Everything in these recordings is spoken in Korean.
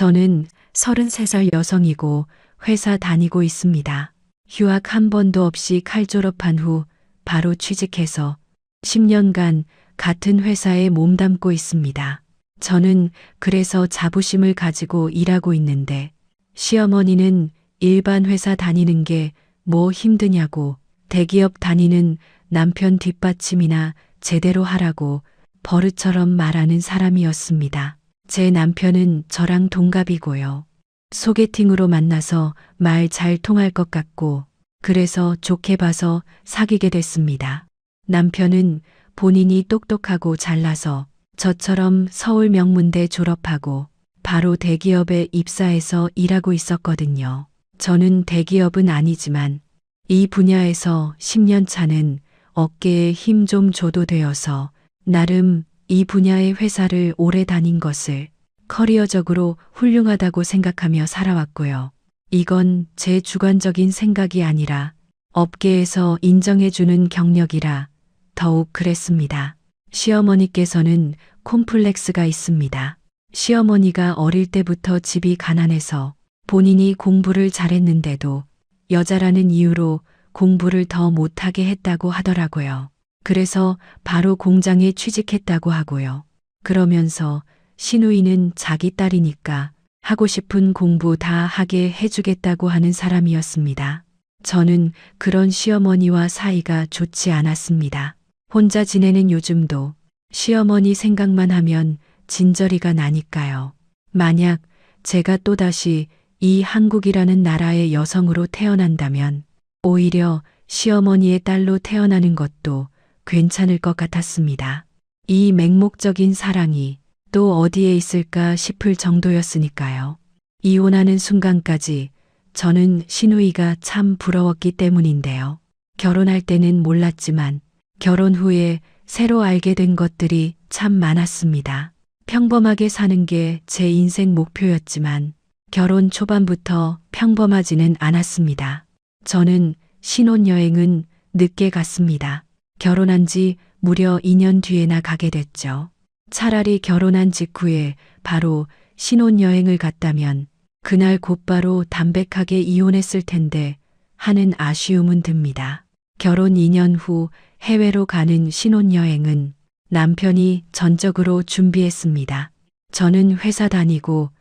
저는 33살 여성이고 회사 다니고 있습니다. 휴학 한 번도 없이 칼 졸업한 후 바로 취직해서 10년간 같은 회사에 몸담고 있습니다. 저는 그래서 자부심을 가지고 일하고 있는데 시어머니는 일반 회사 다니는 게 뭐 힘드냐고 대기업 다니는 남편 뒷받침이나 제대로 하라고 버릇처럼 말하는 사람이었습니다. 제 남편은 저랑 동갑이고요. 소개팅으로 만나서 말 잘 통할 것 같고 그래서 좋게 봐서 사귀게 됐습니다. 남편은 본인이 똑똑하고 잘나서 저처럼 서울 명문대 졸업하고 바로 대기업에 입사해서 일하고 있었거든요. 저는 대기업은 아니지만 이 분야에서 10년 차는 어깨에 힘 좀 줘도 되어서 나름 이 분야의 회사를 오래 다닌 것을 커리어적으로 훌륭하다고 생각하며 살아왔고요. 이건 제 주관적인 생각이 아니라 업계에서 인정해주는 경력이라 더욱 그랬습니다. 시어머니께서는 콤플렉스가 있습니다. 시어머니가 어릴 때부터 집이 가난해서 본인이 공부를 잘했는데도 여자라는 이유로 공부를 더 못하게 했다고 하더라고요. 그래서 바로 공장에 취직했다고 하고요. 그러면서 시누이는 자기 딸이니까 하고 싶은 공부 다 하게 해주겠다고 하는 사람이었습니다. 저는 그런 시어머니와 사이가 좋지 않았습니다. 혼자 지내는 요즘도 시어머니 생각만 하면 진저리가 나니까요. 만약 제가 또다시 이 한국이라는 나라의 여성으로 태어난다면 오히려 시어머니의 딸로 태어나는 것도 괜찮을 것 같았습니다. 이 맹목적인 사랑이 또 어디에 있을까 싶을 정도였으니까요. 이혼하는 순간까지 저는 시누이가 참 부러웠기 때문인데요. 결혼할 때는 몰랐지만 결혼 후에 새로 알게 된 것들이 참 많았습니다. 평범하게 사는 게 제 인생 목표였지만 결혼 초반부터 평범하지는 않았습니다. 저는 신혼여행은 늦게 갔습니다. 결혼한 지 무려 2년 뒤에나 가게 됐죠. 차라리 결혼한 직후에 바로 신혼여행을 갔다면 그날 곧바로 담백하게 이혼했을 텐데 하는 아쉬움은 듭니다. 결혼 2년 후 해외로 가는 신혼여행은 남편이 전적으로 준비했습니다. 저는 회사 다니고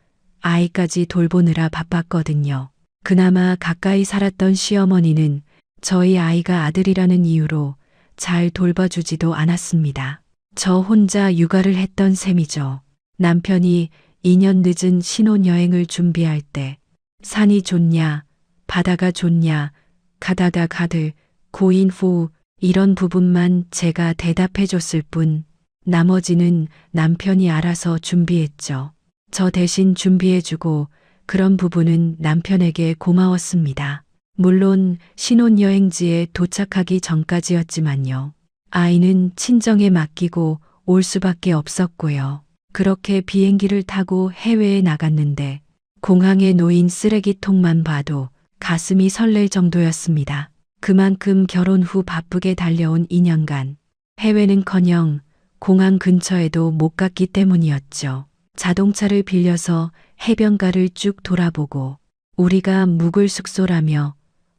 아이까지 돌보느라 바빴거든요. 그나마 가까이 살았던 시어머니는 저희 아이가 아들이라는 이유로 잘 돌봐주지도 않았습니다. 저 혼자 육아를 했던 셈이죠. 남편이 2년 늦은 신혼여행을 준비할 때 산이 좋냐, 바다가 좋냐, 가다다 가들, 고인 후 이런 부분만 제가 대답해 줬을 뿐 나머지는 남편이 알아서 준비했죠. 저 대신 준비해주고 그런 부분은 남편에게 고마웠습니다. 물론 신혼여행지에 도착하기 전까지였지만요. 아이는 친정에 맡기고 올 수밖에 없었고요. 그렇게 비행기를 타고 해외에 나갔는데 공항에 놓인 쓰레기통만 봐도 가슴이 설렐 정도였습니다. 그만큼 결혼 후 바쁘게 달려온 2년간 해외는커녕 공항 근처에도 못 갔기 때문이었죠. 자동차를 빌려서 해변가를 쭉 돌아보고 우리가 묵을 숙소라며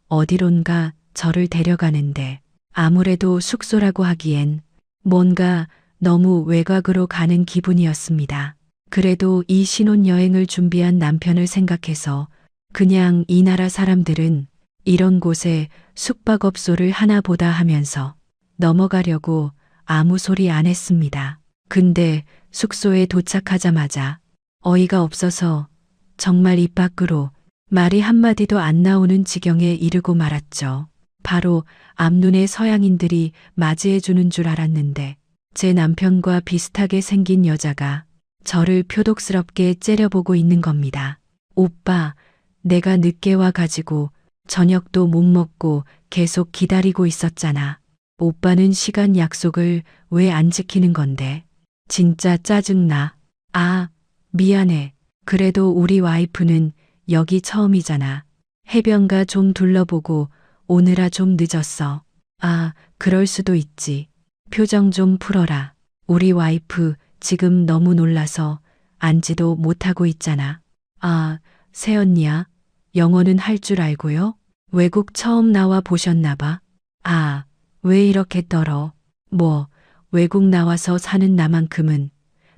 어디론가 저를 데려가는데 아무래도 숙소라고 하기엔 뭔가 너무 외곽으로 가는 기분이었습니다. 그래도 이 신혼여행을 준비한 남편을 생각해서 그냥 이 나라 사람들은 이런 곳에 숙박업소를 하나 보다 하면서 넘어가려고 아무 소리 안 했습니다. 근데 숙소에 도착하자마자 어이가 없어서 정말 입 밖으로 말이 한마디도 안 나오는 지경에 이르고 말았죠. 바로 앞눈에 서양인들이 맞이해 주는 줄 알았는데 제 남편과 비슷하게 생긴 여자가 저를 표독스럽게 째려보고 있는 겁니다. 오빠, 내가 늦게 와가지고 저녁도 못 먹고 계속 기다리고 있었잖아. 오빠는 시간 약속을 왜 안 지키는 건데? 진짜 짜증나. 아, 미안해. 그래도 우리 와이프는 여기 처음이잖아. 해변가 좀 둘러보고 오느라 좀 늦었어. 아, 그럴 수도 있지. 표정 좀 풀어라. 우리 와이프 지금 너무 놀라서 앉지도 못하고 있잖아. 아, 새언니야. 영어는 할 줄 알고요? 외국 처음 나와 보셨나 봐. 아, 왜 이렇게 떨어? 뭐, 외국 나와서 사는 나만큼은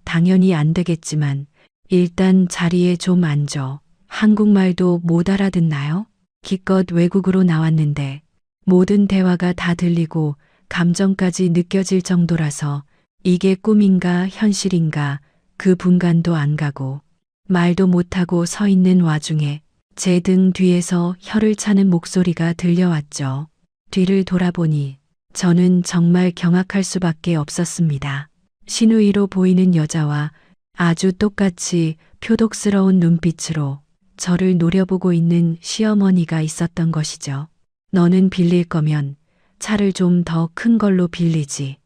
당연히 안 되겠지만 일단 자리에 좀 앉아. 한국말도 못 알아듣나요? 기껏 외국으로 나왔는데 모든 대화가 다 들리고 감정까지 느껴질 정도라서 이게 꿈인가 현실인가 그 분간도 안 가고 말도 못하고 서 있는 와중에 제 등 뒤에서 혀를 차는 목소리가 들려왔죠. 뒤를 돌아보니 저는 정말 경악할 수밖에 없었습니다. 신우이로 보이는 여자와 아주 똑같이 표독스러운 눈빛으로 저를 노려보고 있는 시어머니가 있었던 것이죠. 너는 빌릴 거면 차를 좀 더 큰 걸로 빌리지.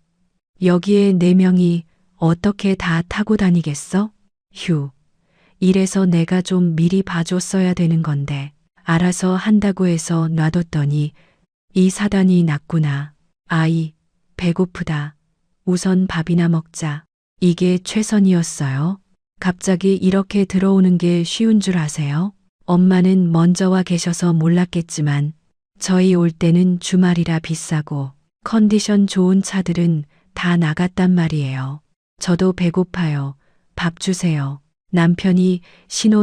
여기에 네 명이 어떻게 다 타고 다니겠어? 휴. 이래서 내가 좀 미리 봐줬어야 되는 건데 알아서 한다고 해서 놔뒀더니 이 사단이 났구나. 아이, 배고프다. 우선 밥이나 먹자. 이게 최선이었어요. 갑자기 이렇게 들어오는 게 쉬운 줄 아세요? 엄마는 먼저 와 계셔서 몰랐겠지만 저희 올 때는 주말이라 비싸고 컨디션 좋은 차들은 다 나갔단 말이에요. 저도 배고파요. 밥 주세요. 남편이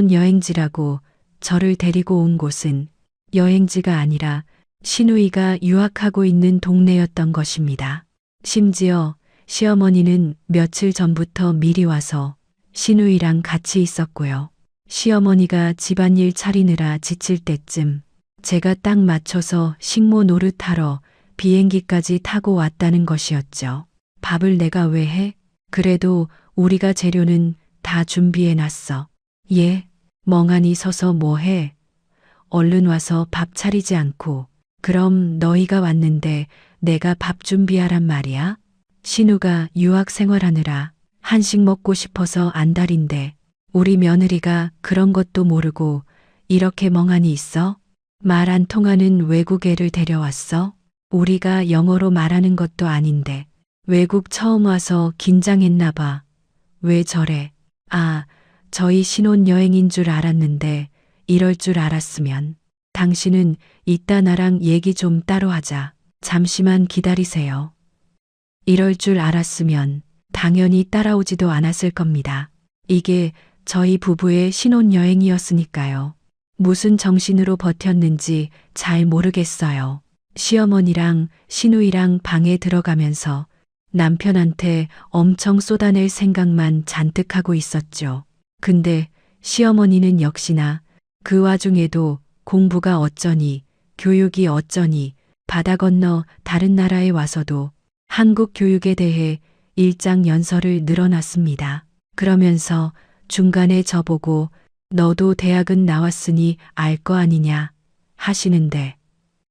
신혼여행지라고 저를 데리고 온 곳은 여행지가 아니라 신우이가 유학하고 있는 동네였던 것입니다. 심지어 시어머니는 며칠 전부터 미리 와서 신우이랑 같이 있었고요. 시어머니가 집안일 차리느라 지칠 때쯤 제가 딱 맞춰서 식모 노릇하러 비행기까지 타고 왔다는 것이었죠. 밥을 내가 왜 해? 그래도 우리가 재료는 다 준비해놨어. 예, 멍하니 서서 뭐 해? 얼른 와서 밥 차리지 않고 그럼 너희가 왔는데 내가 밥 준비하란 말이야? 신우가 유학 생활하느라 한식 먹고 싶어서 안달인데 우리 며느리가 그런 것도 모르고 이렇게 멍하니 있어? 말 안 통하는 외국 애를 데려왔어? 우리가 영어로 말하는 것도 아닌데 외국 처음 와서 긴장했나 봐. 왜 저래? 아, 저희 신혼여행인 줄 알았는데 이럴 줄 알았으면 당신은 이따 나랑 얘기 좀 따로 하자. 잠시만 기다리세요. 이럴 줄 알았으면 당연히 따라오지도 않았을 겁니다. 이게 저희 부부의 신혼여행이었으니까요. 무슨 정신으로 버텼는지 잘 모르겠어요. 시어머니랑 신우이랑 방에 들어가면서 남편한테 엄청 쏟아낼 생각만 잔뜩 하고 있었죠. 근데 시어머니는 역시나 그 와중에도 공부가 어쩌니, 교육이 어쩌니, 바다 건너 다른 나라에 와서도 한국 교육에 대해 일장연설을 늘어놨습니다. 그러면서 중간에 저보고 너도 대학은 나왔으니 알 거 아니냐 하시는데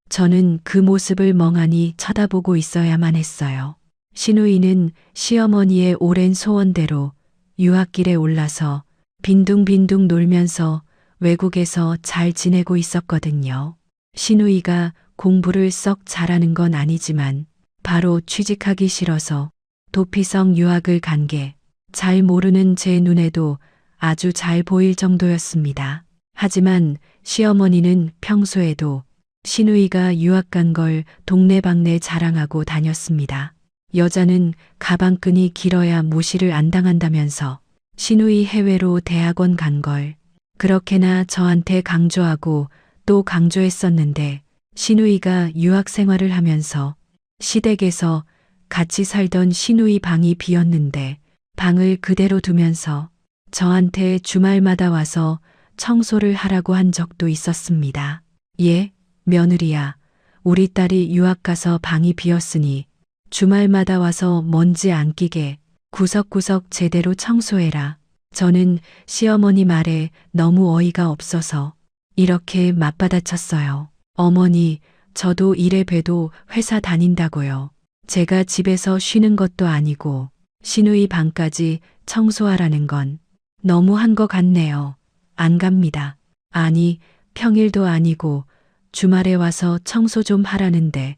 저는 그 모습을 멍하니 쳐다보고 있어야만 했어요. 신우이는 시어머니의 오랜 소원대로 유학길에 올라서 빈둥빈둥 놀면서 외국에서 잘 지내고 있었거든요. 신우이가 공부를 썩 잘하는 건 아니지만 바로 취직하기 싫어서 도피성 유학을 간 게 잘 모르는 제 눈에도 아주 잘 보일 정도였습니다. 하지만 시어머니는 평소에도 신우이가 유학 간 걸 동네방네 자랑하고 다녔습니다. 여자는 가방끈이 길어야 무시를 안 당한다면서 신우이 해외로 대학원 간 걸 그렇게나 저한테 강조하고 또 강조했었는데 신우이가 유학 생활을 하면서 시댁에서 같이 살던 신우이 방이 비었는데 방을 그대로 두면서 저한테 주말마다 와서 청소를 하라고 한 적도 있었습니다. 예, 며느리야. 우리 딸이 유학 가서 방이 비었으니 주말마다 와서 먼지 안 끼게 구석구석 제대로 청소해라. 저는 시어머니 말에 너무 어이가 없어서 이렇게 맞받아쳤어요. 어머니, 저도 이래 봬도 회사 다닌다고요. 제가 집에서 쉬는 것도 아니고 신우이 방까지 청소하라는 건 너무한 것 같네요. 안 갑니다. 아니, 평일도 아니고 주말에 와서 청소 좀 하라는데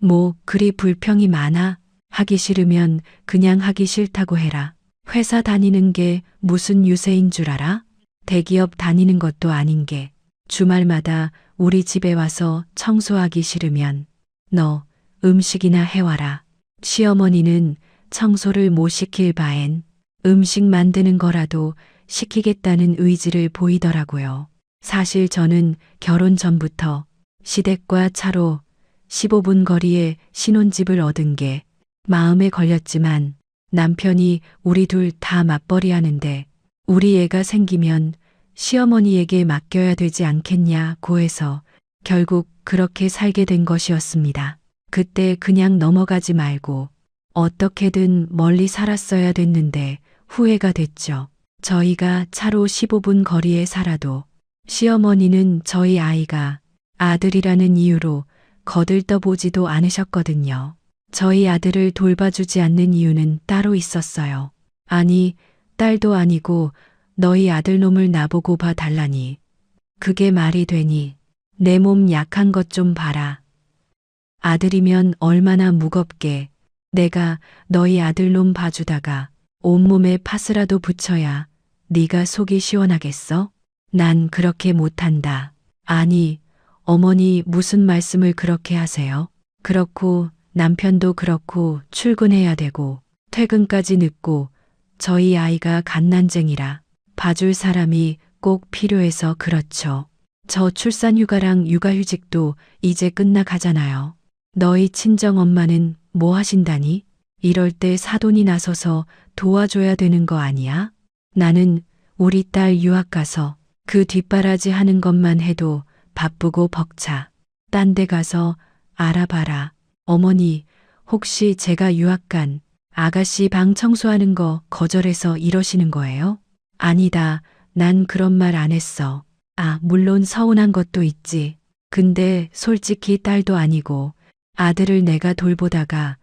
뭐 그리 불평이 많아? 하기 싫으면 그냥 하기 싫다고 해라. 회사 다니는 게 무슨 유세인 줄 알아? 대기업 다니는 것도 아닌 게 주말마다 우리 집에 와서 청소하기 싫으면 너 음식이나 해와라. 시어머니는 청소를 못 시킬 바엔 음식 만드는 거라도 시키겠다는 의지를 보이더라고요. 사실 저는 결혼 전부터 시댁과 차로 15분 거리에 신혼집을 얻은 게 마음에 걸렸지만 남편이 우리 둘 다 맞벌이 하는데 우리 애가 생기면 시어머니에게 맡겨야 되지 않겠냐고 해서 결국 그렇게 살게 된 것이었습니다. 그때 그냥 넘어가지 말고 어떻게든 멀리 살았어야 됐는데 후회가 됐죠. 저희가 차로 15분 거리에 살아도 시어머니는 저희 아이가 아들이라는 이유로 거들떠보지도 않으셨거든요. 저희 아들을 돌봐주지 않는 이유는 따로 있었어요. 아니, 딸도 아니고 너희 아들놈을 나보고 봐달라니. 그게 말이 되니. 내 몸 약한 것 좀 봐라. 아들이면 얼마나 무겁게 내가 너희 아들놈 봐주다가 온몸에 파스라도 붙여야 네가 속이 시원하겠어? 난 그렇게 못한다. 아니, 어머니 무슨 말씀을 그렇게 하세요? 그렇고 남편도 그렇고 출근해야 되고 퇴근까지 늦고 저희 아이가 갓난쟁이라 봐줄 사람이 꼭 필요해서 그렇죠. 저 출산휴가랑 육아휴직도 이제 끝나가잖아요. 너희 친정엄마는 뭐 하신다니? 이럴 때 사돈이 나서서 도와줘야 되는 거 아니야? 나는 우리 딸 유학 가서 그 뒷바라지 하는 것만 해도 바쁘고 벅차. 딴 데 가서 알아봐라. 어머니, 혹시 제가 유학 간 아가씨 방 청소하는 거 거절해서 이러시는 거예요? 아니다. 난 그런 말 안 했어. 아, 물론 서운한 것도 있지. 근데 솔직히 딸도 아니고 아들을 내가 돌보다가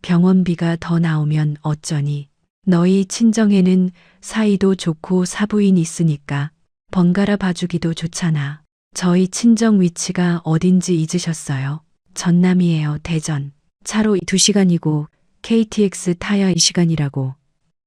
병원비가 더 나오면 어쩌니. 너희 친정에는 사이도 좋고 사부인 있으니까 번갈아 봐주기도 좋잖아. 저희 친정 위치가 어딘지 잊으셨어요? 전남이에요, 대전. 차로 2시간이고 KTX 타야 2시간이라고.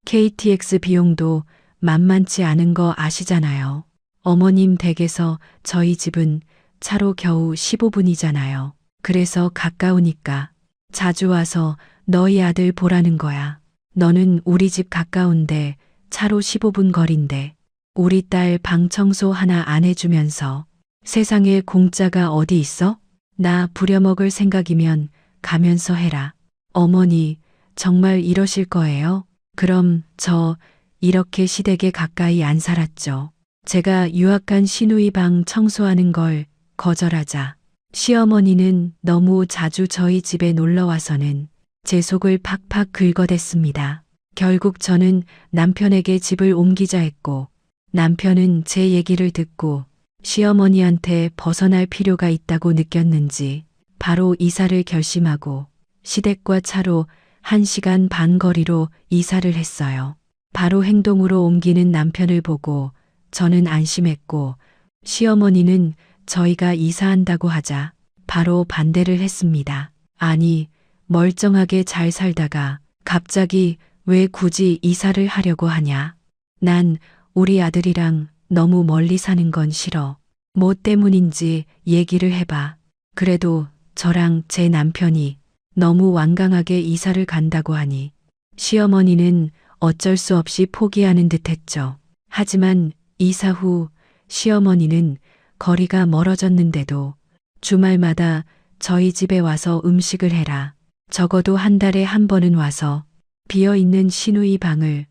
KTX 비용도 만만치 않은 거 아시잖아요. 어머님 댁에서 저희 집은 차로 겨우 15분이잖아요. 그래서 가까우니까 자주 와서 너희 아들 보라는 거야. 너는 우리 집 가까운데 차로 15분 거리인데 우리 딸 방 청소 하나 안 해주면서 세상에 공짜가 어디 있어? 나 부려먹을 생각이면 가면서 해라. 어머니, 정말 이러실 거예요? 그럼 저 이렇게 시댁에 가까이 안 살았죠. 제가 유학 간 시누이 방 청소하는 걸 거절하자 시어머니는 너무 자주 저희 집에 놀러 와서는 제 속을 팍팍 긁어댔습니다. 결국 저는 남편에게 집을 옮기자 했고 남편은 제 얘기를 듣고 시어머니한테 벗어날 필요가 있다고 느꼈는지 바로 이사를 결심하고 시댁과 차로 1시간 반 거리로 이사를 했어요. 바로 행동으로 옮기는 남편을 보고 저는 안심했고 시어머니는 저희가 이사한다고 하자 바로 반대를 했습니다. 아니, 멀쩡하게 잘 살다가 갑자기 왜 굳이 이사를 하려고 하냐? 난 우리 아들이랑 너무 멀리 사는 건 싫어. 뭐 때문인지 얘기를 해봐. 그래도 저랑 제 남편이 너무 완강하게 이사를 간다고 하니 시어머니는 어쩔 수 없이 포기하는 듯 했죠. 하지만 이사 후 시어머니는 거리가 멀어졌는데도 주말마다 저희 집에 와서 음식을 해라. 적어도 한 달에 한 번은 와서 비어있는 시누이 방을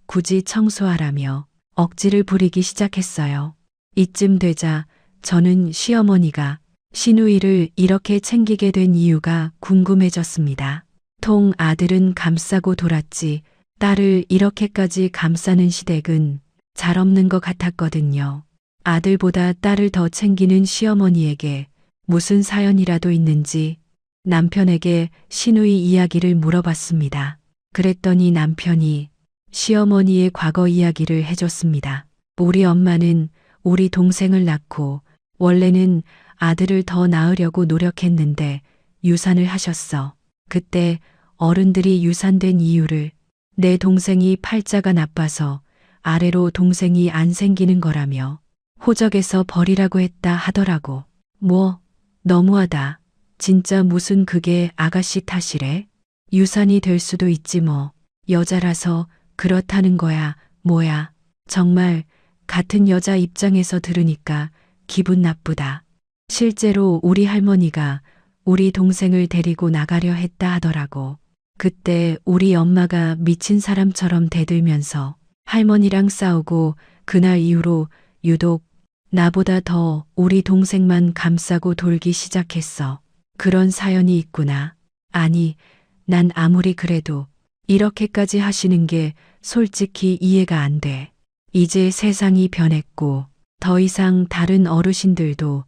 굳이 청소하라며 억지를 부리기 시작했어요. 이쯤 되자 저는 시어머니가 시누이를 이렇게 챙기게 된 이유가 궁금해졌습니다. 통 아들은 감싸고 돌았지 딸을 이렇게까지 감싸는 시댁은 잘 없는 것 같았거든요. 아들보다 딸을 더 챙기는 시어머니에게 무슨 사연이라도 있는지 남편에게 시누이 이야기를 물어봤습니다. 그랬더니 남편이 시어머니의 과거 이야기를 해줬습니다. 우리 엄마는 우리 동생을 낳고 원래는 아들을 더 낳으려고 노력했는데 유산을 하셨어. 그때 어른들이 유산된 이유를 내 동생이 팔자가 나빠서 아래로 동생이 안 생기는 거라며 호적에서 버리라고 했다 하더라고. 뭐, 너무하다. 진짜 무슨 그게 아가씨 탓이래? 유산이 될 수도 있지 뭐. 여자라서 그렇다는 거야, 뭐야. 정말 같은 여자 입장에서 들으니까 기분 나쁘다. 실제로 우리 할머니가 우리 동생을 데리고 나가려 했다 하더라고. 그때 우리 엄마가 미친 사람처럼 대들면서 할머니랑 싸우고 그날 이후로 유독 나보다 더 우리 동생만 감싸고 돌기 시작했어. 그런 사연이 있구나. 아니, 난 아무리 그래도 이렇게까지 하시는 게 솔직히 이해가 안 돼. 이제 세상이 변했고 더 이상 다른 어르신들도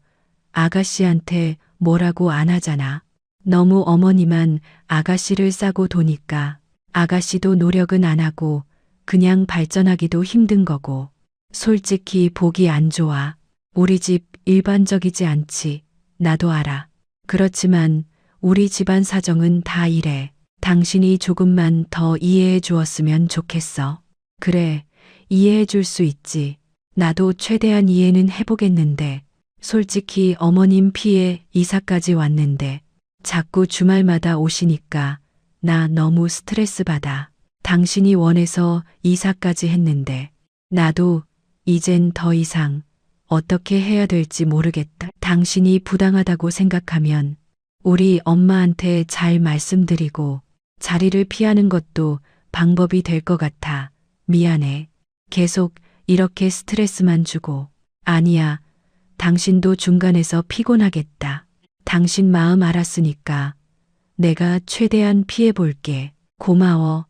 아가씨한테 뭐라고 안 하잖아. 너무 어머니만 아가씨를 싸고 도니까 아가씨도 노력은 안 하고 그냥 발전하기도 힘든 거고. 솔직히 보기 안 좋아. 우리 집 일반적이지 않지. 나도 알아. 그렇지만 우리 집안 사정은 다 이래. 당신이 조금만 더 이해해 주었으면 좋겠어. 그래, 이해해 줄 수 있지. 나도 최대한 이해는 해보겠는데, 솔직히 어머님 피해 이사까지 왔는데, 자꾸 주말마다 오시니까 나 너무 스트레스 받아. 당신이 원해서 이사까지 했는데, 나도 이젠 더 이상 어떻게 해야 될지 모르겠다. 당신이 부당하다고 생각하면 우리 엄마한테 잘 말씀드리고 자리를 피하는 것도 방법이 될 것 같아. 미안해. 계속 이렇게 스트레스만 주고. 아니야. 당신도 중간에서 피곤하겠다. 당신 마음 알았으니까 내가 최대한 피해볼게. 고마워.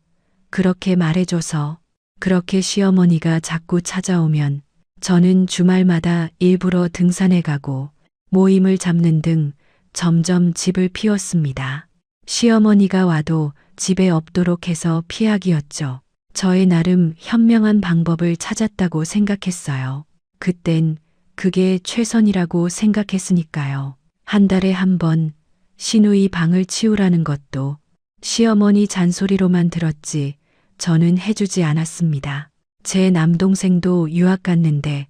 그렇게 말해줘서. 그렇게 시어머니가 자꾸 찾아오면 저는 주말마다 일부러 등산에 가고 모임을 잡는 등 점점 집을 피웠습니다. 시어머니가 와도 집에 없도록 해서 피하기였죠. 저의 나름 현명한 방법을 찾았다고 생각했어요. 그땐 그게 최선이라고 생각했으니까요. 한 달에 한 번 시누이 방을 치우라는 것도 시어머니 잔소리로만 들었지 저는 해주지 않았습니다. 제 남동생도 유학 갔는데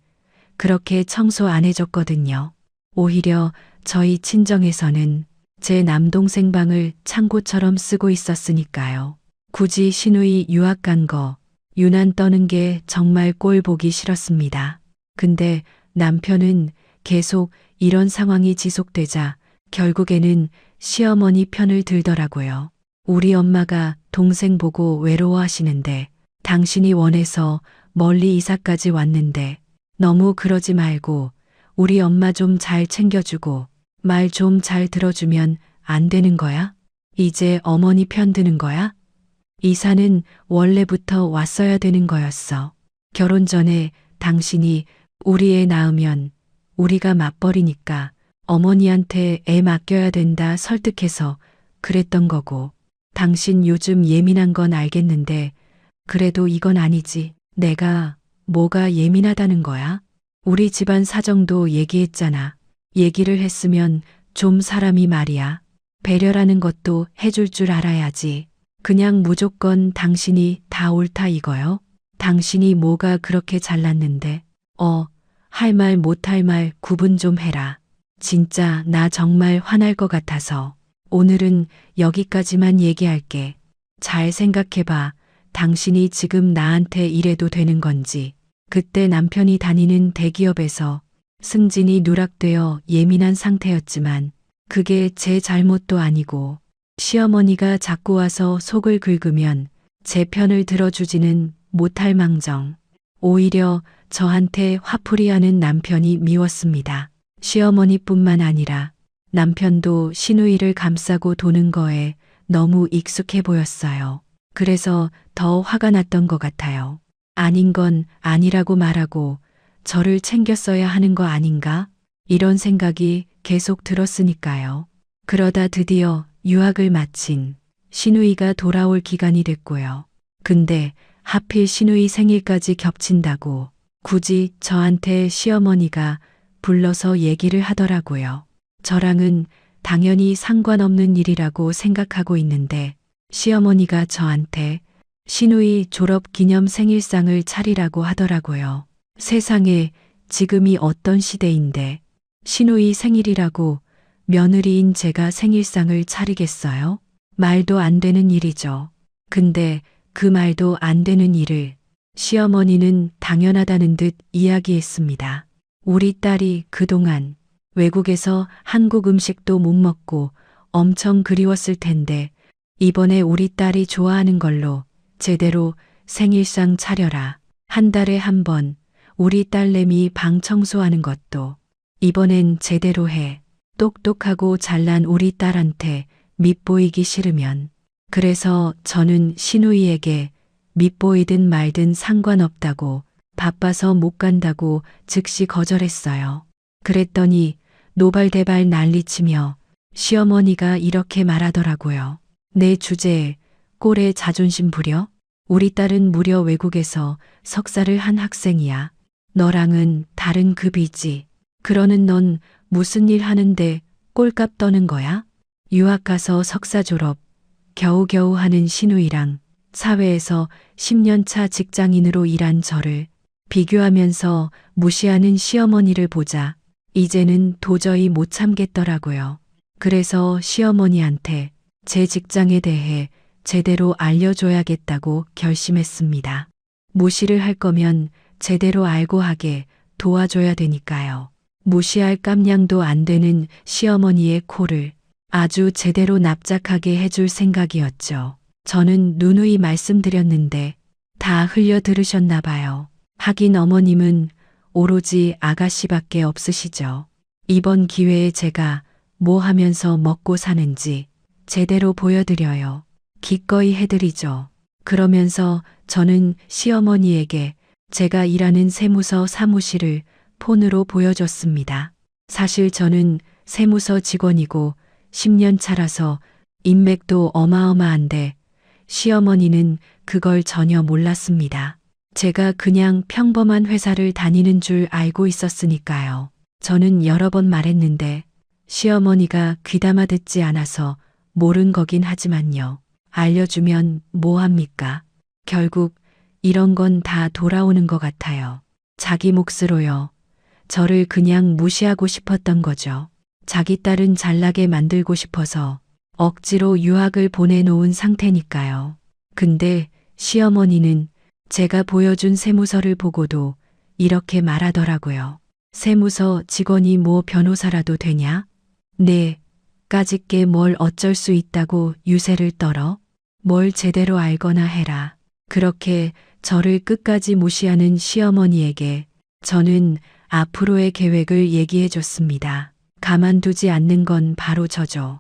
그렇게 청소 안 해줬거든요. 오히려 저희 친정에서는 제 남동생 방을 창고처럼 쓰고 있었으니까요. 굳이 시누이 유학 간 거 유난 떠는 게 정말 꼴 보기 싫었습니다. 근데 남편은 계속 이런 상황이 지속되자 결국에는 시어머니 편을 들더라고요. 우리 엄마가 동생 보고 외로워하시는데 당신이 원해서 멀리 이사까지 왔는데 너무 그러지 말고 우리 엄마 좀 잘 챙겨주고 말 좀 잘 들어주면 안 되는 거야? 이제 어머니 편 드는 거야? 이사는 원래부터 왔어야 되는 거였어. 결혼 전에 당신이 우리 애 낳으면 우리가 맞벌이니까 어머니한테 애 맡겨야 된다 설득해서 그랬던 거고. 당신 요즘 예민한 건 알겠는데 그래도 이건 아니지. 내가 뭐가 예민하다는 거야? 우리 집안 사정도 얘기했잖아. 얘기를 했으면 좀 사람이 말이야. 배려라는 것도 해줄 줄 알아야지. 그냥 무조건 당신이 다 옳다 이거요? 당신이 뭐가 그렇게 잘났는데. 할 말 못할 말 구분 좀 해라. 진짜 나 정말 화날 것 같아서 오늘은 여기까지만 얘기할게. 잘 생각해봐. 당신이 지금 나한테 이래도 되는 건지. 그때 남편이 다니는 대기업에서 승진이 누락되어 예민한 상태였지만 그게 제 잘못도 아니고 시어머니가 자꾸 와서 속을 긁으면 제 편을 들어주지는 못할 망정. 오히려 저한테 화풀이하는 남편이 미웠습니다. 시어머니뿐만 아니라 남편도 시누이를 감싸고 도는 거에 너무 익숙해 보였어요. 그래서 더 화가 났던 것 같아요. 아닌 건 아니라고 말하고 저를 챙겼어야 하는 거 아닌가? 이런 생각이 계속 들었으니까요. 그러다 드디어 유학을 마친 시누이가 돌아올 기간이 됐고요. 근데 하필 시누이 생일까지 겹친다고 굳이 저한테 시어머니가 불러서 얘기를 하더라고요. 저랑은 당연히 상관없는 일이라고 생각하고 있는데 시어머니가 저한테 신우이 졸업 기념 생일상을 차리라고 하더라고요. 세상에 지금이 어떤 시대인데 신우이 생일이라고 며느리인 제가 생일상을 차리겠어요? 말도 안 되는 일이죠. 근데 그 말도 안 되는 일을 시어머니는 당연하다는 듯 이야기했습니다. 우리 딸이 그동안 외국에서 한국 음식도 못 먹고 엄청 그리웠을 텐데 이번에 우리 딸이 좋아하는 걸로 제대로 생일상 차려라. 한 달에 한 번 우리 딸내미 방 청소하는 것도 이번엔 제대로 해. 똑똑하고 잘난 우리 딸한테 밉보이기 싫으면. 그래서 저는 신우이에게 밉보이든 말든 상관없다고 바빠서 못 간다고 즉시 거절했어요. 그랬더니 노발대발 난리치며 시어머니가 이렇게 말하더라고요. 내 주제에 꼴에 자존심 부려? 우리 딸은 무려 외국에서 석사를 한 학생이야. 너랑은 다른 급이지. 그러는 넌 무슨 일 하는데 꼴값 떠는 거야? 유학 가서 석사 졸업 겨우겨우 하는 신우이랑 사회에서 10년 차 직장인으로 일한 저를 비교하면서 무시하는 시어머니를 보자 이제는 도저히 못 참겠더라고요. 그래서 시어머니한테 제 직장에 대해 제대로 알려줘야겠다고 결심했습니다. 무시를 할 거면 제대로 알고 하게 도와줘야 되니까요. 무시할 깜냥도 안 되는 시어머니의 코를 아주 제대로 납작하게 해줄 생각이었죠. 저는 누누이 말씀드렸는데 다 흘려 들으셨나 봐요. 하긴 어머님은 오로지 아가씨밖에 없으시죠. 이번 기회에 제가 뭐 하면서 먹고 사는지 제대로 보여드려요. 기꺼이 해드리죠. 그러면서 저는 시어머니에게 제가 일하는 세무서 사무실을 폰으로 보여줬습니다. 사실 저는 세무서 직원이고 10년 차라서 인맥도 어마어마한데 시어머니는 그걸 전혀 몰랐습니다. 제가 그냥 평범한 회사를 다니는 줄 알고 있었으니까요. 저는 여러 번 말했는데 시어머니가 귀담아 듣지 않아서 모른 거긴 하지만요. 알려주면 뭐합니까? 결국 이런 건 다 돌아오는 것 같아요. 자기 몫으로요. 저를 그냥 무시하고 싶었던 거죠. 자기 딸은 잘나게 만들고 싶어서 억지로 유학을 보내놓은 상태니까요. 근데 시어머니는 제가 보여준 세무서를 보고도 이렇게 말하더라고요. 세무서 직원이 뭐 변호사라도 되냐? 네, 까짓게 뭘 어쩔 수 있다고 유세를 떨어? 뭘 제대로 알거나 해라. 그렇게 저를 끝까지 무시하는 시어머니에게 저는 앞으로의 계획을 얘기해 줬습니다. 가만두지 않는 건 바로 저죠.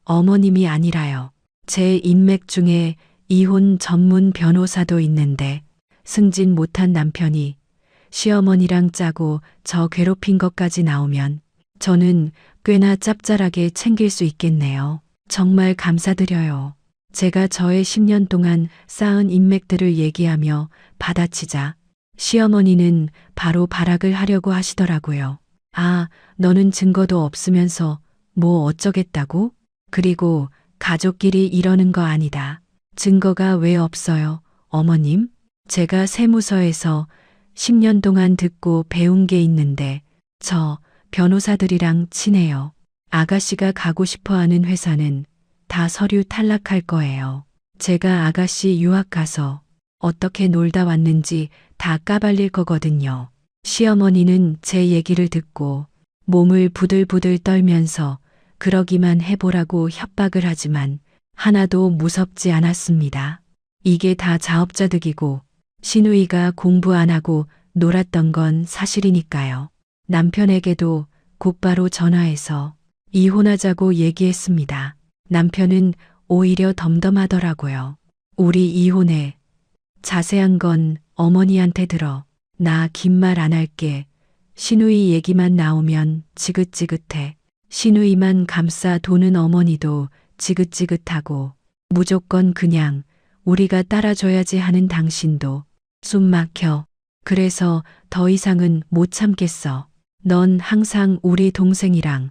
어머님이 아니라요. 제 인맥 중에 이혼 전문 변호사도 있는데 승진 못한 남편이 시어머니랑 짜고 저 괴롭힌 것까지 나오면 저는 꽤나 짭짤하게 챙길 수 있겠네요. 정말 감사드려요. 제가 저의 10년 동안 쌓은 인맥들을 얘기하며 받아치자 시어머니는 바로 발악을 하려고 하시더라고요. 아, 너는 증거도 없으면서 뭐 어쩌겠다고? 그리고 가족끼리 이러는 거 아니다. 증거가 왜 없어요, 어머님? 제가 세무서에서 10년 동안 듣고 배운 게 있는데 저 변호사들이랑 친해요. 아가씨가 가고 싶어 하는 회사는 다 서류 탈락할 거예요. 제가 아가씨 유학 가서 어떻게 놀다 왔는지 다 까발릴 거거든요. 시어머니는 제 얘기를 듣고 몸을 부들부들 떨면서 그러기만 해보라고 협박을 하지만 하나도 무섭지 않았습니다. 이게 다 자업자득이고 신우이가 공부 안 하고 놀았던 건 사실이니까요. 남편에게도 곧바로 전화해서 이혼하자고 얘기했습니다. 남편은 오히려 덤덤하더라고요. 우리 이혼해. 자세한 건 어머니한테 들어. 나 긴 말 안 할게. 신우이 얘기만 나오면 지긋지긋해. 신우이만 감싸 도는 어머니도 지긋지긋하고 무조건 그냥 우리가 따라줘야지 하는 당신도 숨 막혀. 그래서 더 이상은 못 참겠어. 넌 항상 우리 동생이랑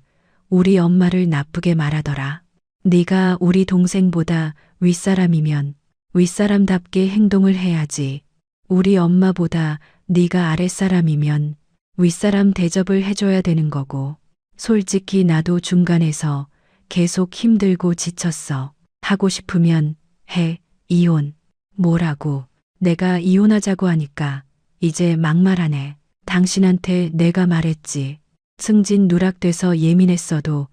우리 엄마를 나쁘게 말하더라. 네가 우리 동생보다 윗사람이면 윗사람답게 행동을 해야지. 우리 엄마보다 네가 아랫사람이면 윗사람 대접을 해줘야 되는 거고. 솔직히 나도 중간에서 계속 힘들고 지쳤어. 하고 싶으면 해. 이혼. 뭐라고? 내가 이혼하자고 하니까 이제 막말하네. 당신한테 내가 말했지. 승진 누락돼서 예민했어도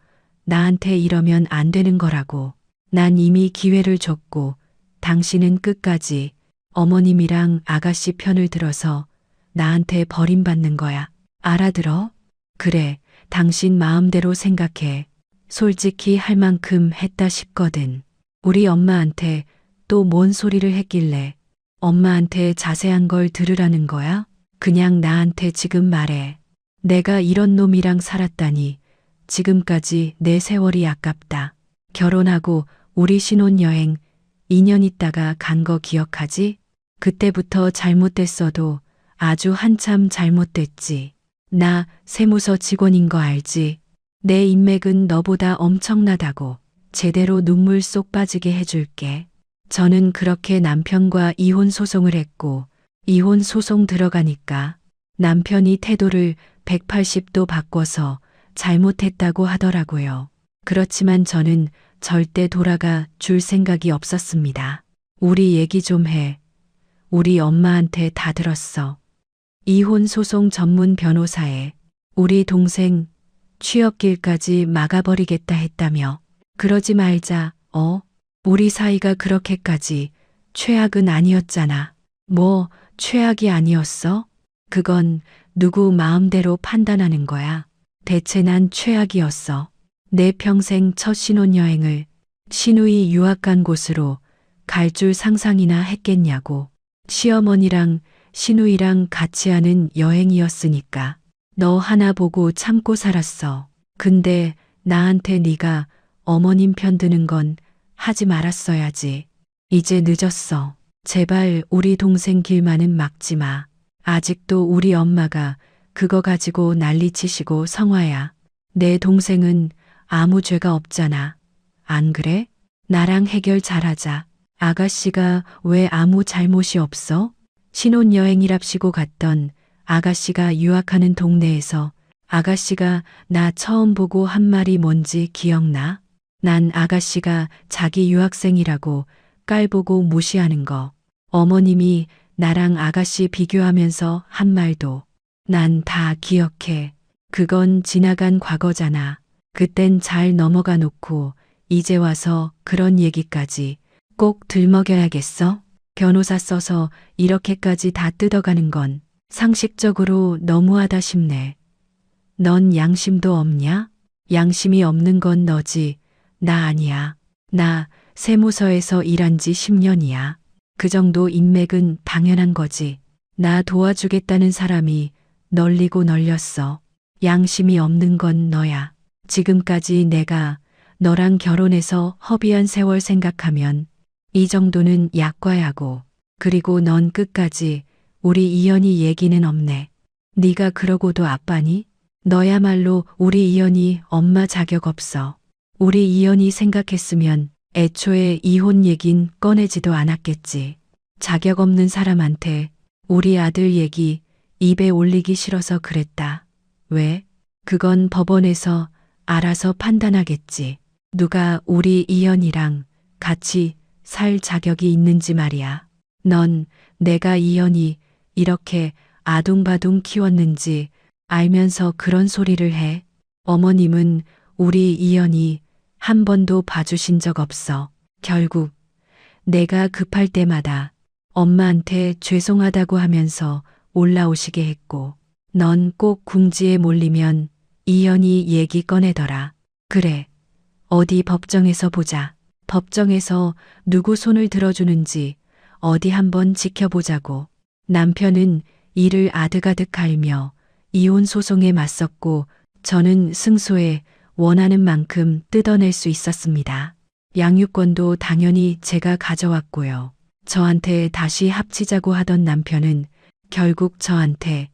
나한테 이러면 안 되는 거라고. 난 이미 기회를 줬고 당신은 끝까지 어머님이랑 아가씨 편을 들어서 나한테 버림받는 거야. 알아들어? 그래, 당신 마음대로 생각해. 솔직히 할 만큼 했다 싶거든. 우리 엄마한테 또 뭔 소리를 했길래 엄마한테 자세한 걸 들으라는 거야? 그냥 나한테 지금 말해. 내가 이런 놈이랑 살았다니 지금까지 내 세월이 아깝다. 결혼하고 우리 신혼여행 2년 있다가 간 거 기억하지? 그때부터 잘못됐어도 아주 한참 잘못됐지. 나 세무서 직원인 거 알지? 내 인맥은 너보다 엄청나다고. 제대로 눈물 쏙 빠지게 해줄게. 저는 그렇게 남편과 이혼 소송을 했고 이혼 소송 들어가니까 남편이 태도를 180도 바꿔서 잘못했다고 하더라고요. 그렇지만 저는 절대 돌아가 줄 생각이 없었습니다. 우리 얘기 좀 해. 우리 엄마한테 다 들었어. 이혼 소송 전문 변호사에 우리 동생 취업길까지 막아버리겠다 했다며. 그러지 말자. 우리 사이가 그렇게까지 최악은 아니었잖아. 뭐 최악이 아니었어? 그건 누구 마음대로 판단하는 거야. 대체 난 최악이었어. 내 평생 첫 신혼여행을 시누이 유학 간 곳으로 갈 줄 상상이나 했겠냐고. 시어머니랑 시누이랑 같이 하는 여행이었으니까. 너 하나 보고 참고 살았어. 근데 나한테 네가 어머님 편 드는 건 하지 말았어야지. 이제 늦었어. 제발 우리 동생 길만은 막지 마. 아직도 우리 엄마가 그거 가지고 난리치시고 성화야. 내 동생은 아무 죄가 없잖아. 안 그래? 나랑 해결 잘하자. 아가씨가 왜 아무 잘못이 없어? 신혼여행이랍시고 갔던 아가씨가 유학하는 동네에서 아가씨가 나 처음 보고 한 말이 뭔지 기억나? 난 아가씨가 자기 유학생이라고 깔보고 무시하는 거. 어머님이 나랑 아가씨 비교하면서 한 말도 난 다 기억해. 그건 지나간 과거잖아. 그땐 잘 넘어가 놓고 이제 와서 그런 얘기까지 꼭 들먹여야겠어? 변호사 써서 이렇게까지 다 뜯어가는 건 상식적으로 너무하다 싶네. 넌 양심도 없냐? 양심이 없는 건 너지. 나 아니야. 나 세무서에서 일한 지 10년이야. 그 정도 인맥은 당연한 거지. 나 도와주겠다는 사람이 널리고 널렸어. 양심이 없는 건 너야. 지금까지 내가 너랑 결혼해서 허비한 세월 생각하면 이 정도는 약과야고. 그리고 넌 끝까지 우리 이연이 얘기는 없네. 네가 그러고도 아빠니? 너야말로 우리 이연이 엄마 자격 없어. 우리 이연이 생각했으면 애초에 이혼 얘긴 꺼내지도 않았겠지. 자격 없는 사람한테 우리 아들 얘기 입에 올리기 싫어서 그랬다. 왜? 그건 법원에서 알아서 판단하겠지. 누가 우리 이연이랑 같이 살 자격이 있는지 말이야. 넌 내가 이연이 이렇게 아둥바둥 키웠는지 알면서 그런 소리를 해. 어머님은 우리 이연이 한 번도 봐주신 적 없어. 결국 내가 급할 때마다 엄마한테 죄송하다고 하면서 올라오시게 했고, 넌 꼭 궁지에 몰리면 이연이 얘기 꺼내더라. 그래, 어디 법정에서 보자. 법정에서 누구 손을 들어주는지 어디 한번 지켜보자고. 남편은 이를 아득아득 갈며 이혼 소송에 맞섰고 저는 승소에 원하는 만큼 뜯어낼 수 있었습니다. 양육권도 당연히 제가 가져왔고요. 저한테 다시 합치자고 하던 남편은 결국 저한테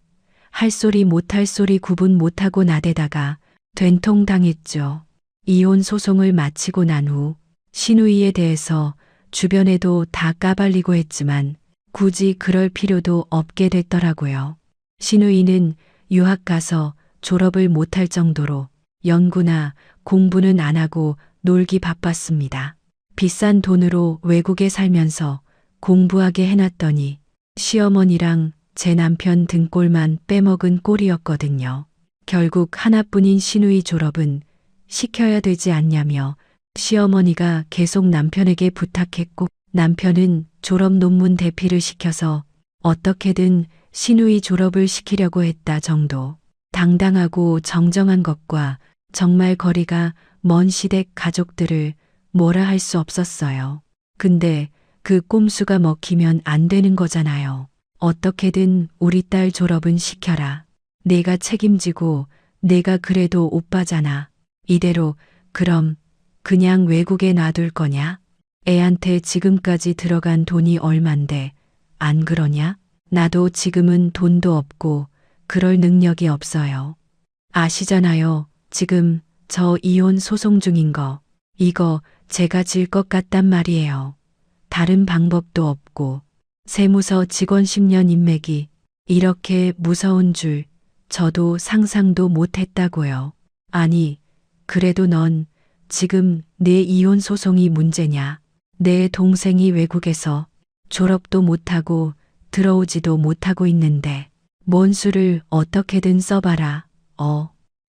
할 소리 못할 소리 구분 못하고 나대다가 된통 당했죠. 이혼 소송을 마치고 난 후 시누이에 대해서 주변에도 다 까발리고 했지만 굳이 그럴 필요도 없게 됐더라고요. 신우이는 유학 가서 졸업을 못할 정도로 연구나 공부는 안 하고 놀기 바빴습니다. 비싼 돈으로 외국에 살면서 공부하게 해놨더니 시어머니랑 제 남편 등골만 빼먹은 꼴이었거든요. 결국 하나뿐인 신우이 졸업은 시켜야 되지 않냐며 시어머니가 계속 남편에게 부탁했고 남편은 졸업 논문 대피를 시켜서 어떻게든 신우이 졸업을 시키려고 했다 정도. 당당하고 정정한 것과 정말 거리가 먼 시댁 가족들을 뭐라 할 수 없었어요. 근데 그 꼼수가 먹히면 안 되는 거잖아요. 어떻게든 우리 딸 졸업은 시켜라. 내가 책임지고 내가 그래도 오빠잖아. 이대로 그럼 그냥 외국에 놔둘 거냐? 애한테 지금까지 들어간 돈이 얼만데 안 그러냐? 나도 지금은 돈도 없고 그럴 능력이 없어요. 아시잖아요. 지금 저 이혼 소송 중인 거. 이거 제가 질 것 같단 말이에요. 다른 방법도 없고 세무서 직원 10년 인맥이 이렇게 무서운 줄 저도 상상도 못했다고요. 아니, 그래도 넌 지금 내 이혼 소송이 문제냐? 내 동생이 외국에서 졸업도 못하고 들어오지도 못하고 있는데 뭔 수를 어떻게든 써봐라.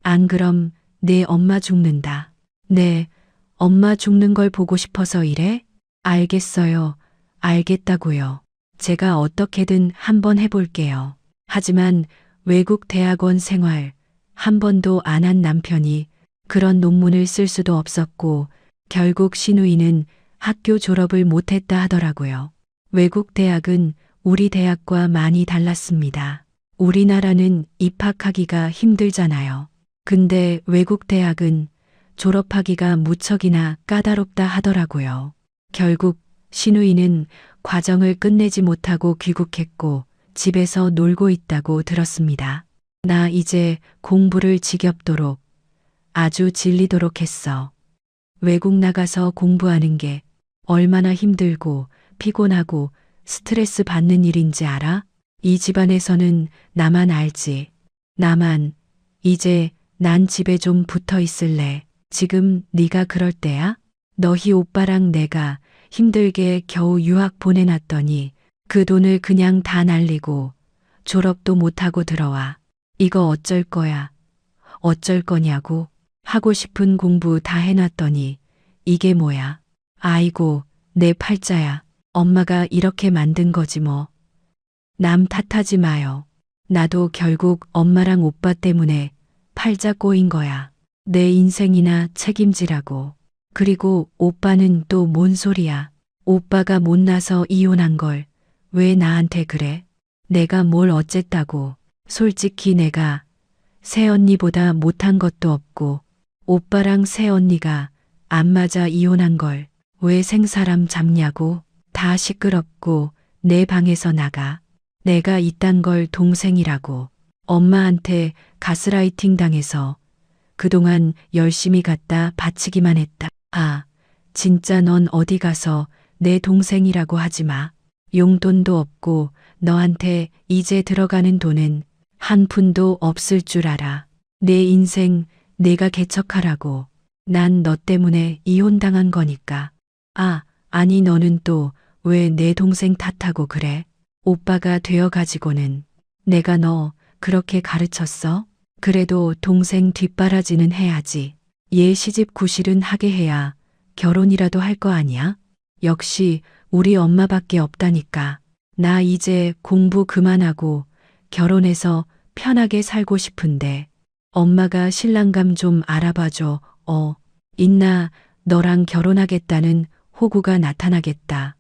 안 그럼 내 엄마 죽는다. 네, 엄마 죽는 걸 보고 싶어서 이래? 알겠어요. 알겠다고요. 제가 어떻게든 한번 해볼게요. 하지만 외국 대학원 생활 한 번도 안 한 남편이 그런 논문을 쓸 수도 없었고 결국 신우이는 학교 졸업을 못했다 하더라고요. 외국 대학은 우리 대학과 많이 달랐습니다. 우리나라는 입학하기가 힘들잖아요. 근데 외국 대학은 졸업하기가 무척이나 까다롭다 하더라고요. 결국 신우이는 과정을 끝내지 못하고 귀국했고 집에서 놀고 있다고 들었습니다. 나 이제 공부를 지겹도록 아주 질리도록 했어. 외국 나가서 공부하는 게 얼마나 힘들고 피곤하고 스트레스 받는 일인지 알아? 이 집안에서는 나만 알지. 나만 이제 난 집에 좀 붙어 있을래. 지금 네가 그럴 때야? 너희 오빠랑 내가 힘들게 겨우 유학 보내놨더니 그 돈을 그냥 다 날리고 졸업도 못하고 들어와. 이거 어쩔 거야? 어쩔 거냐고? 하고 싶은 공부 다 해놨더니 이게 뭐야? 아이고, 내 팔자야. 엄마가 이렇게 만든 거지 뭐. 남 탓하지 마요. 나도 결국 엄마랑 오빠 때문에 팔자 꼬인 거야. 내 인생이나 책임지라고. 그리고 오빠는 또 뭔 소리야. 오빠가 못나서 이혼한 걸 왜 나한테 그래? 내가 뭘 어쨌다고. 솔직히 내가 새언니보다 못한 것도 없고 오빠랑 새언니가 안 맞아 이혼한 걸 왜 생사람 잡냐고. 다 시끄럽고 내 방에서 나가. 내가 이딴 걸 동생이라고. 엄마한테 가스라이팅 당해서 그동안 열심히 갖다 바치기만 했다. 아, 진짜 넌 어디 가서 내 동생이라고 하지 마. 용돈도 없고 너한테 이제 들어가는 돈은 한 푼도 없을 줄 알아. 내 인생 내가 개척하라고. 난 너 때문에 이혼당한 거니까. 아, 아니 너는 또 왜 내 동생 탓하고 그래? 오빠가 되어가지고는 내가 너 그렇게 가르쳤어? 그래도 동생 뒷바라지는 해야지. 얘 시집 구실은 하게 해야 결혼이라도 할 거 아니야? 역시 우리 엄마밖에 없다니까. 나 이제 공부 그만하고 결혼해서 편하게 살고 싶은데 엄마가 신랑감 좀 알아봐줘. 있나 너랑 결혼하겠다는 호구가 나타나겠다.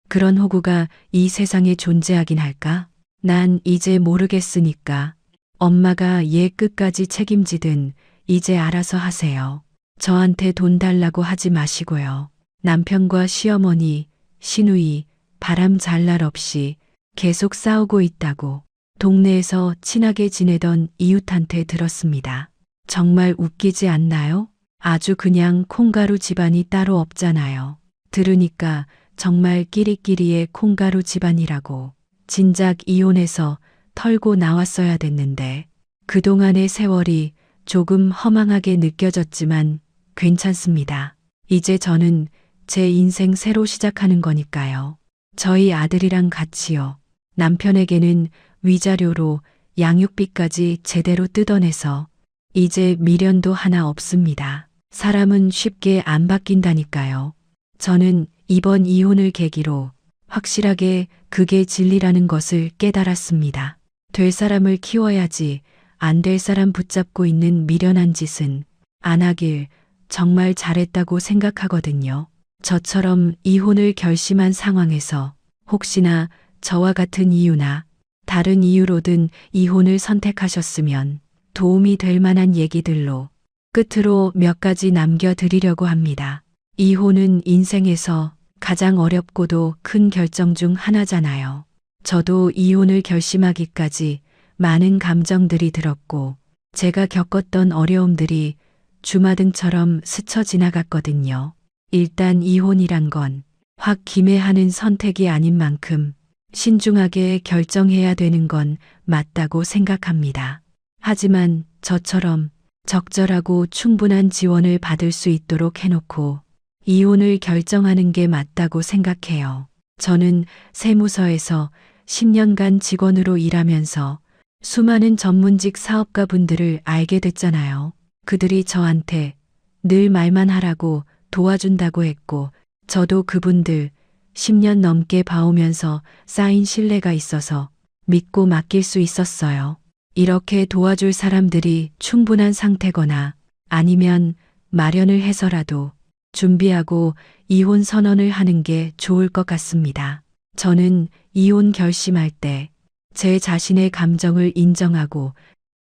그런 호구가 이 세상에 존재하긴 할까? 난 이제 모르겠으니까 엄마가 얘 끝까지 책임지든 이제 알아서 하세요. 저한테 돈 달라고 하지 마시고요. 남편과 시어머니, 신우이 바람 잘 날 없이 계속 싸우고 있다고 동네에서 친하게 지내던 이웃한테 들었습니다. 정말 웃기지 않나요? 아주 그냥 콩가루 집안이 따로 없잖아요. 들으니까 정말 끼리끼리의 콩가루 집안이라고. 진작 이혼해서 털고 나왔어야 됐는데 그동안의 세월이 조금 허망하게 느껴졌지만 괜찮습니다. 이제 저는 제 인생 새로 시작하는 거니까요. 저희 아들이랑 같이요. 남편에게는 위자료로 양육비까지 제대로 뜯어내서 이제 미련도 하나 없습니다. 사람은 쉽게 안 바뀐다니까요. 저는 이번 이혼을 계기로 확실하게 그게 진리라는 것을 깨달았습니다. 될 사람을 키워야지 안 될 사람 붙잡고 있는 미련한 짓은 안 하길 정말 잘했다고 생각하거든요. 저처럼 이혼을 결심한 상황에서 혹시나 저와 같은 이유나 다른 이유로든 이혼을 선택하셨으면 도움이 될 만한 얘기들로 끝으로 몇 가지 남겨드리려고 합니다. 이혼은 인생에서 가장 어렵고도 큰 결정 중 하나잖아요. 저도 이혼을 결심하기까지 많은 감정들이 들었고 제가 겪었던 어려움들이 주마등처럼 스쳐 지나갔거든요. 일단 이혼이란 건 확 김해하는 선택이 아닌 만큼 신중하게 결정해야 되는 건 맞다고 생각합니다. 하지만 저처럼 적절하고 충분한 지원을 받을 수 있도록 해놓고 이혼을 결정하는 게 맞다고 생각해요. 저는 세무서에서 10년간 직원으로 일하면서 수많은 전문직 사업가분들을 알게 됐잖아요. 그들이 저한테 늘 말만 하라고 도와준다고 했고 저도 그분들 10년 넘게 봐오면서 쌓인 신뢰가 있어서 믿고 맡길 수 있었어요. 이렇게 도와줄 사람들이 충분한 상태거나 아니면 마련을 해서라도 준비하고 이혼 선언을 하는 게 좋을 것 같습니다. 저는 이혼 결심할 때 제 자신의 감정을 인정하고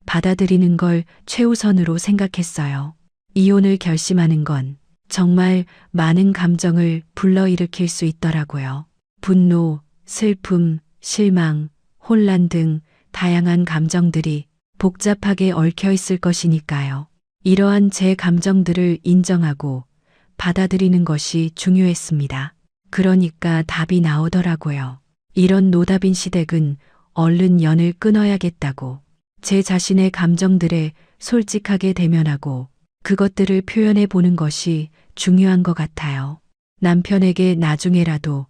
받아들이는 걸 최우선으로 생각했어요. 이혼을 결심하는 건 정말 많은 감정을 불러일으킬 수 있더라고요. 분노, 슬픔, 실망, 혼란 등 다양한 감정들이 복잡하게 얽혀 있을 것이니까요. 이러한 제 감정들을 인정하고 받아들이는 것이 중요했습니다. 그러니까 답이 나오더라고요. 이런 노답인 시댁은 얼른 연을 끊어야겠다고. 제 자신의 감정들에 솔직하게 대면하고 그것들을 표현해 보는 것이 중요한 것 같아요. 남편에게 나중에라도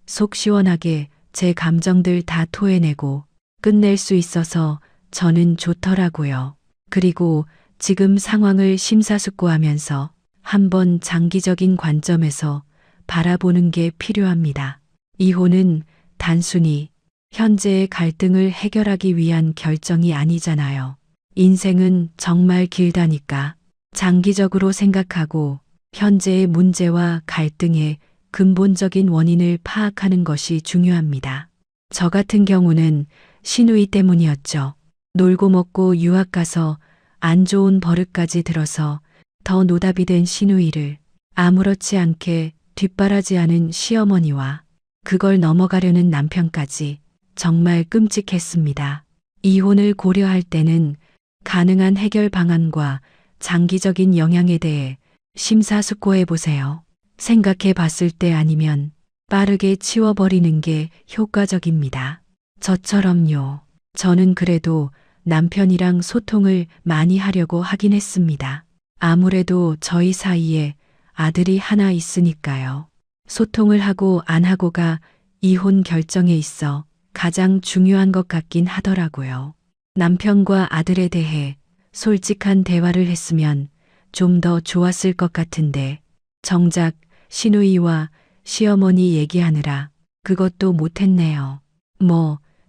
속 시원하게 제 감정들 다 토해내고 끝낼 수 있어서 저는 좋더라고요. 그리고 지금 상황을 심사숙고하면서 한번 장기적인 관점에서 바라보는 게 필요합니다. 이혼은 단순히 현재의 갈등을 해결하기 위한 결정이 아니잖아요. 인생은 정말 길다니까 장기적으로 생각하고 현재의 문제와 갈등의 근본적인 원인을 파악하는 것이 중요합니다. 저 같은 경우는 시누이 때문이었죠. 놀고 먹고 유학 가서 안 좋은 버릇까지 들어서 더 노답이 된 시누이를 아무렇지 않게 뒷바라지하는 시어머니와 그걸 넘어가려는 남편까지 정말 끔찍했습니다. 이혼을 고려할 때는 가능한 해결 방안과 장기적인 영향에 대해 심사숙고해 보세요. 생각해 봤을 때 아니면 빠르게 치워버리는 게 효과적입니다. 저처럼요. 저는 그래도 남편이랑 소통을 많이 하려고 하긴 했습니다. 아무래도 저희 사이에 아들이 하나 있으니까요. 소통을 하고 안 하고가 이혼 결정에 있어 가장 중요한 것 같긴 하더라고요. 남편과 아들에 대해 솔직한 대화를 했으면 좀 더 좋았을 것 같은데 정작 시누이와 시어머니 얘기하느라 그것도 못했네요.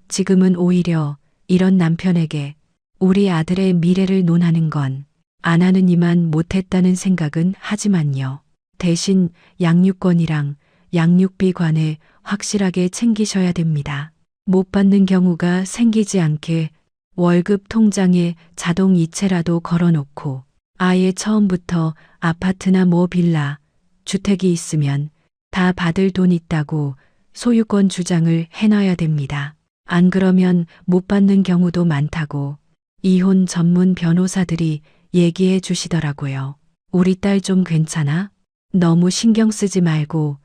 지금은 오히려 이런 남편에게 우리 아들의 미래를 논하는 건 안 하느니만 못했다는 생각은 하지만요. 대신 양육권이랑 양육비 관해 확실하게 챙기셔야 됩니다. 못 받는 경우가 생기지 않게 월급 통장에 자동 이체라도 걸어놓고 아예 처음부터 아파트나 빌라, 주택이 있으면 다 받을 돈 있다고 소유권 주장을 해놔야 됩니다. 안 그러면 못 받는 경우도 많다고 이혼 전문 변호사들이 얘기해 주시더라고요. 우리 딸 좀 괜찮아? 너무 신경 쓰지 말고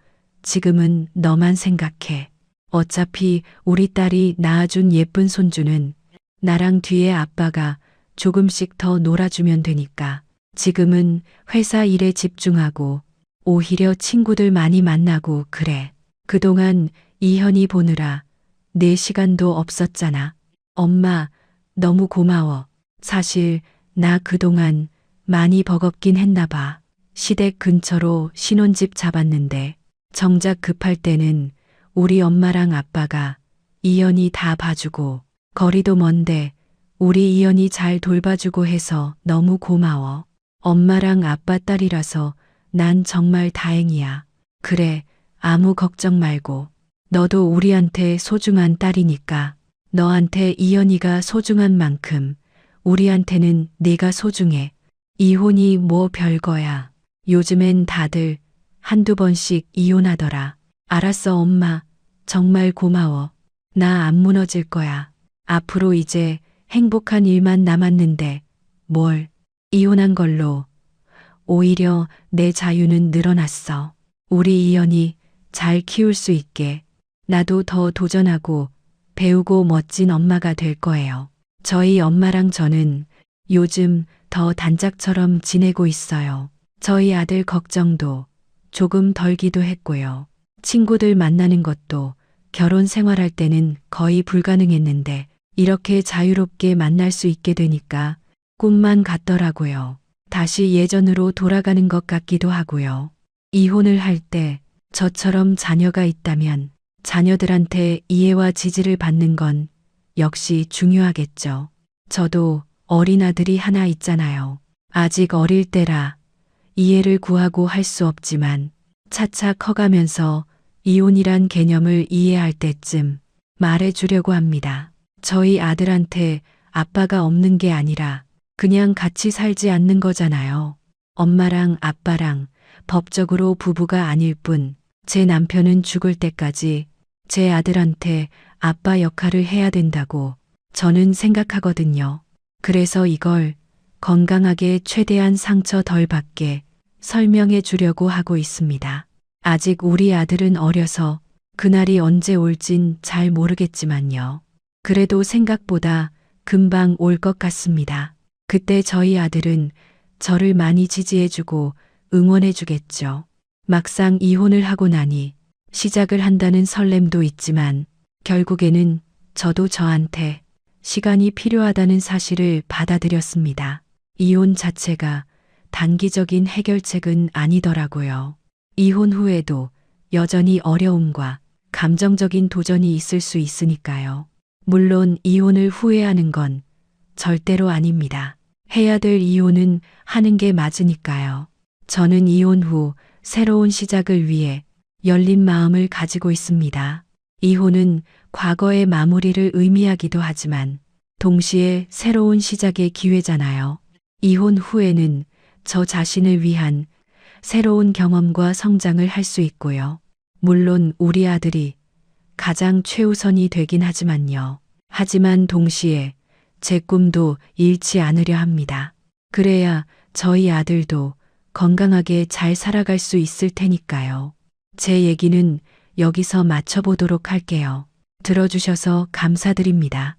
지금은 너만 생각해. 어차피 우리 딸이 낳아준 예쁜 손주는 나랑 뒤에 아빠가 조금씩 더 놀아주면 되니까. 지금은 회사 일에 집중하고 오히려 친구들 많이 만나고 그래. 그동안 이현이 보느라 내 시간도 없었잖아. 엄마, 너무 고마워. 사실 나 그동안 많이 버겁긴 했나 봐. 시댁 근처로 신혼집 잡았는데 정작 급할 때는 우리 엄마랑 아빠가 이현이 다 봐주고 거리도 먼데 우리 이현이 잘 돌봐주고 해서 너무 고마워. 엄마랑 아빠 딸이라서 난 정말 다행이야. 그래, 아무 걱정 말고. 너도 우리한테 소중한 딸이니까. 너한테 이현이가 소중한 만큼 우리한테는 네가 소중해. 이혼이 뭐 별거야. 요즘엔 다들 한두 번씩 이혼하더라. 알았어, 엄마. 정말 고마워. 나 안 무너질 거야. 앞으로 이제 행복한 일만 남았는데 뭘 이혼한 걸로. 오히려 내 자유는 늘어났어. 우리 이현이 잘 키울 수 있게 나도 더 도전하고 배우고 멋진 엄마가 될 거예요. 저희 엄마랑 저는 요즘 더 단짝처럼 지내고 있어요. 저희 아들 걱정도 조금 덜기도 했고요. 친구들 만나는 것도 결혼 생활할 때는 거의 불가능했는데 이렇게 자유롭게 만날 수 있게 되니까 꿈만 같더라고요. 다시 예전으로 돌아가는 것 같기도 하고요. 이혼을 할 때 저처럼 자녀가 있다면 자녀들한테 이해와 지지를 받는 건 역시 중요하겠죠. 저도 어린 아들이 하나 있잖아요. 아직 어릴 때라 이해를 구하고 할 수 없지만 차차 커가면서 이혼이란 개념을 이해할 때쯤 말해주려고 합니다. 저희 아들한테 아빠가 없는 게 아니라 그냥 같이 살지 않는 거잖아요. 엄마랑 아빠랑 법적으로 부부가 아닐 뿐 제 남편은 죽을 때까지 제 아들한테 아빠 역할을 해야 된다고 저는 생각하거든요. 그래서 이걸 건강하게 최대한 상처 덜 받게 설명해 주려고 하고 있습니다. 아직 우리 아들은 어려서 그날이 언제 올진 잘 모르겠지만요. 그래도 생각보다 금방 올 것 같습니다. 그때 저희 아들은 저를 많이 지지해주고 응원해주겠죠. 막상 이혼을 하고 나니 시작을 한다는 설렘도 있지만 결국에는 저도 저한테 시간이 필요하다는 사실을 받아들였습니다. 이혼 자체가 단기적인 해결책은 아니더라고요. 이혼 후에도 여전히 어려움과 감정적인 도전이 있을 수 있으니까요. 물론 이혼을 후회하는 건 절대로 아닙니다. 해야 될 이혼은 하는 게 맞으니까요. 저는 이혼 후 새로운 시작을 위해 열린 마음을 가지고 있습니다. 이혼은 과거의 마무리를 의미하기도 하지만 동시에 새로운 시작의 기회잖아요. 이혼 후에는 저 자신을 위한 새로운 경험과 성장을 할 수 있고요. 물론 우리 아들이 가장 최우선이 되긴 하지만요. 하지만 동시에 제 꿈도 잃지 않으려 합니다. 그래야 저희 아들도 건강하게 잘 살아갈 수 있을 테니까요. 제 얘기는 여기서 마쳐보도록 할게요. 들어주셔서 감사드립니다.